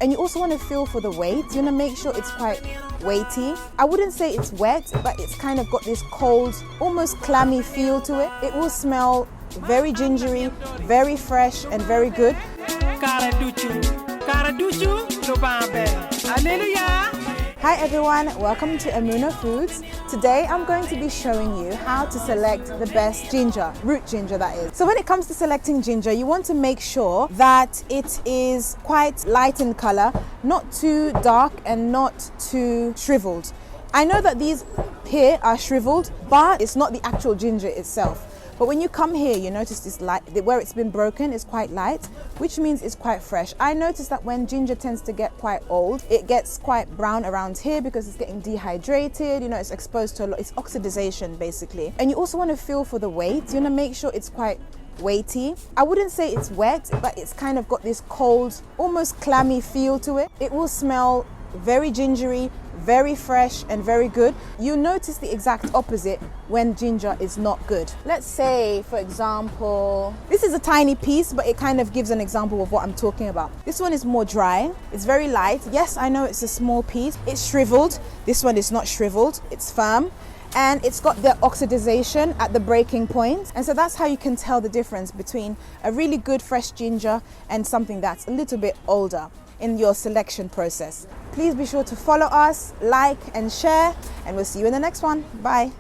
And you also want to feel for the weight. You want to make sure it's quite weighty. I wouldn't say it's wet, but it's kind of got this cold, almost clammy feel to it. It will smell very gingery, very fresh, and very good. Hi everyone, welcome to Amuna Foods. Today I'm going to be showing you how to select the best ginger, root ginger that is. So when it comes to selecting ginger, you want to make sure that it is quite light in color, not too dark and not too shriveled. I know that these here are shriveled, but it's not the actual ginger itself. But when you come here, you notice this light, where it's been broken is quite light, which means it's quite fresh. I noticed that when ginger tends to get quite old, it gets quite brown around here because it's getting dehydrated, it's exposed to a lot, it's oxidation basically. And you also want to feel for the weight. You want to make sure it's quite weighty. I wouldn't say it's wet, but it's kind of got this cold, almost clammy feel to it. It will smell very gingery, very fresh and very good. You notice the exact opposite when ginger is not good. Let's say, for example, this is a tiny piece, but it kind of gives an example of what I'm talking about. This one is more dry, it's very light. Yes, I know it's a small piece. It's shriveled. This one is not shriveled, it's firm. And it's got the oxidation at the breaking point. And so that's how you can tell the difference between a really good fresh ginger and something that's a little bit older in your selection process. Please be sure to follow us, like and share, and we'll see you in the next one. Bye.